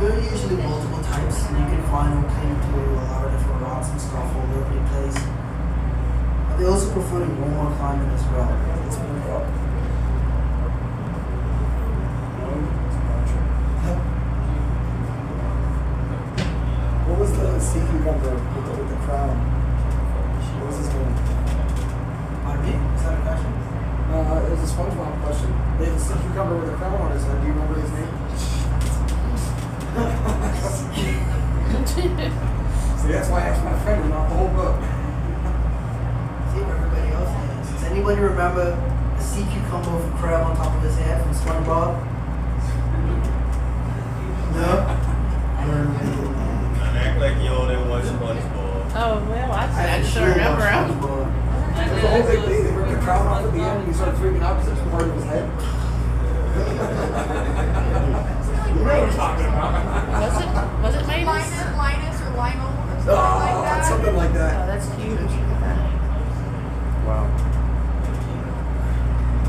There are usually multiple types, and you can find them clean through a lot of different rocks and stuff all over the place. But they also prefer the warmer climate as well. It's been up. What was the sea cucumber with the crown? What was his name? Pardon me? Is that a question? It was a SpongeBob question. They had a sea cucumber with a crown on his head. Do you remember his name? See, that's why I asked my friend about the whole book. See if everybody else knows. Does anybody remember a sea cucumber with a crab on top of his head from SpongeBob? No? I don't remember. Act like y'all didn't watch SpongeBob. Oh, well, I I just remember him. There's a whole big thing. They ripped the crown off at the end and he started freaking out because it's part of his head. You know what I'm talking about. Was it Mavis? Linus or Lionel or something like that. Something like Oh, that. that's huge. Wow.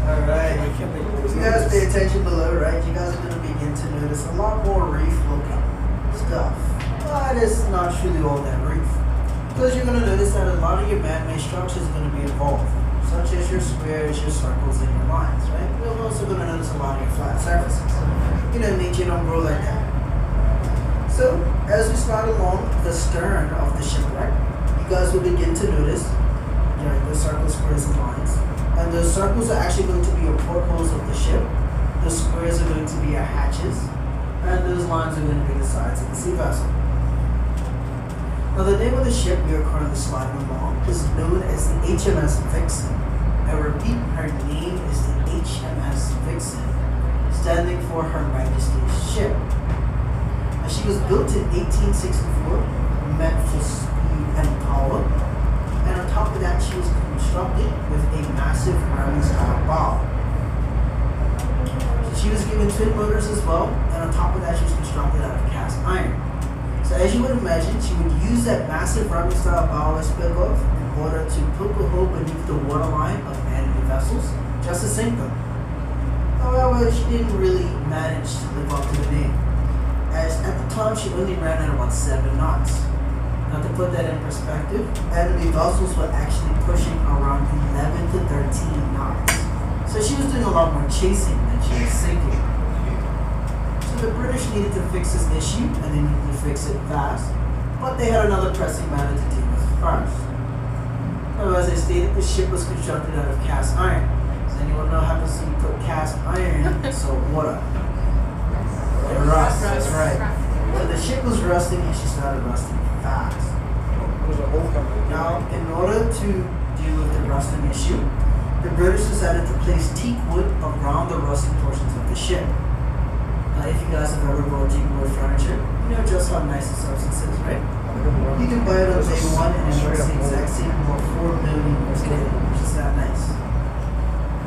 Alright. I can't think of those You guys names. pay attention below, right? You guys are going to begin to notice a lot more reef looking stuff. But it's not truly all that reef. Because you're going to notice that a lot of your man-made structures are going to be involved, such as your squares, your circles, and your lines, right? You're also going to notice a lot of your flat surfaces. You know, nature don't grow like that. So, as we slide along the stern of the shipwreck, you guys will begin to notice the circles, squares, and lines. And those circles are actually going to be your portholes of the ship. The squares are going to be your hatches. And those lines are going to be the sides of the sea vessel. Now, the name of the ship we are currently sliding along is known as the HMS Vixen. I repeat, her name is the HMS Vixen, standing for Her Majesty's ship. Now, she was built in 1864, meant for speed and power, and on top of that, she was constructed with a massive ramming-style bow. So she was given twin motors as well, and on top of that, she was constructed out of cast iron. So as you would imagine, she would use that massive ramming style bow I spoke of in order to poke a hole beneath the waterline of enemy vessels, just to sink them. However, she didn't really manage to live up to the name, as at the time she only ran at about 7 knots. Now to put that in perspective, enemy vessels were actually pushing around 11 to 13 knots. So she was doing a lot more chasing than she was sinking. The British needed to fix this issue, and they needed to fix it fast, but they had another pressing matter to deal with first. Now, as I stated, the ship was constructed out of cast iron. Does anyone know how to put cast iron in salt water? It rusts, that's right. So the ship was rusting, and she started rusting fast. There's a whole company. Now, in order to deal with the rusting issue, the British decided to place teak wood around the rusting portions of the ship. If you guys have ever bought teak wood furniture, you know just how nice the substance is, right? You can buy it on day one and it looks the exact same for 4 million years later, which is that nice.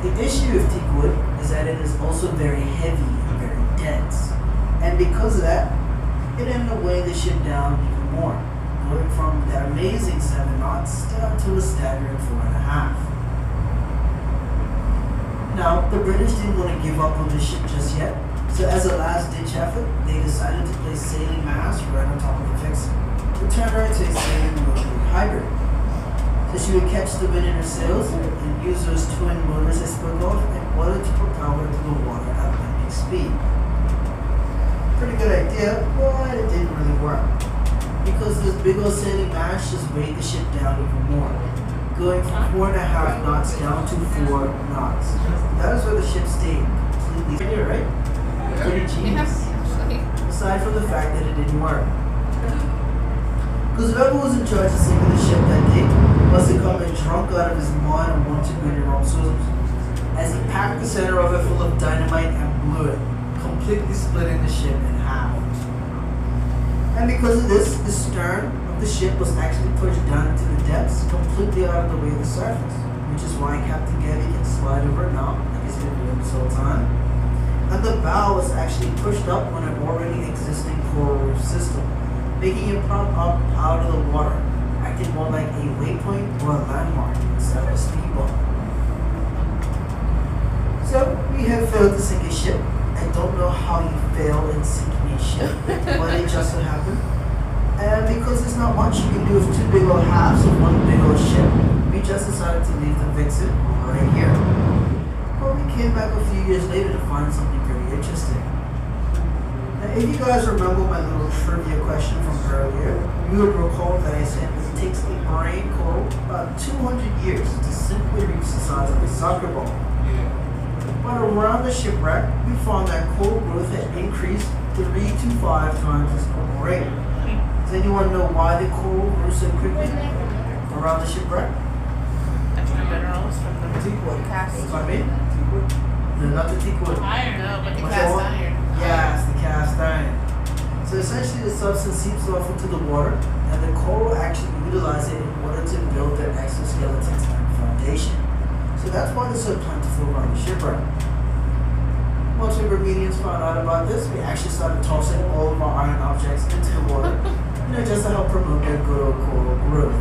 The issue of teak wood is that it is also very heavy and very dense. And because of that, it ended up weighing the ship down even more, going from that amazing 7 knots down to a staggering 4.5. Now, the British didn't want to give up on the ship just yet. So as a last-ditch effort, they decided to place sailing masts right on top of the Vixen, to turn her into a sailing rotary hybrid. So she would catch the wind in her sails and use those twin motors I spoke of in order to propel her through the water at lightning speed. Pretty good idea, but it didn't really work, because those big old sailing masts just weighed the ship down even more, going from 4.5 knots down to 4 knots. That is where the ship stayed, completely here, right? Pretty genius. Aside from the fact that it didn't work. Because whoever was in charge of sinking the ship that day must have come in drunk out of his mind and wanted to many rum swizzles, as he packed the center of it full of dynamite and blew it, completely splitting the ship in half. And because of this, the stern of the ship was actually pushed down into the depths, completely out of the way of the surface, which is why Captain Gabby can slide over it now, like he's been doing this whole time. And the bow was actually pushed up on an already existing coral reef system, making it prop up out of the water, acting more like a waypoint or a landmark instead of a speedboat. So we have failed to sink a ship, and I don't know how you fail in sinking a ship, but it just so happened. And because there's not much you can do with two big old halves of one big old ship, we just decided to leave the Vixen right here. But we came back a few years later to find something pretty interesting. Now, if you guys remember my little trivia question from earlier, you would recall that I said it takes a marine coral about 200 years to simply reach the size of a soccer ball. But around the shipwreck, we found that coral growth had increased 3 to 5 times its normal rate. Does anyone know why the coral grew so quickly around the shipwreck? Extra minerals from the Teakwood. If I mean? Teakwood. No, not the teakwood. iron. No, but the What's cast that one? iron. Yeah, it's the cast iron. So essentially the substance seeps off into the water, and the coral actually utilize it in order to build their exoskeletons and foundation. So that's why they're so plentiful around the shipwreck. Once we Bermudians found out about this, we actually started tossing all of our iron objects into the water, just to help promote their good old coral growth.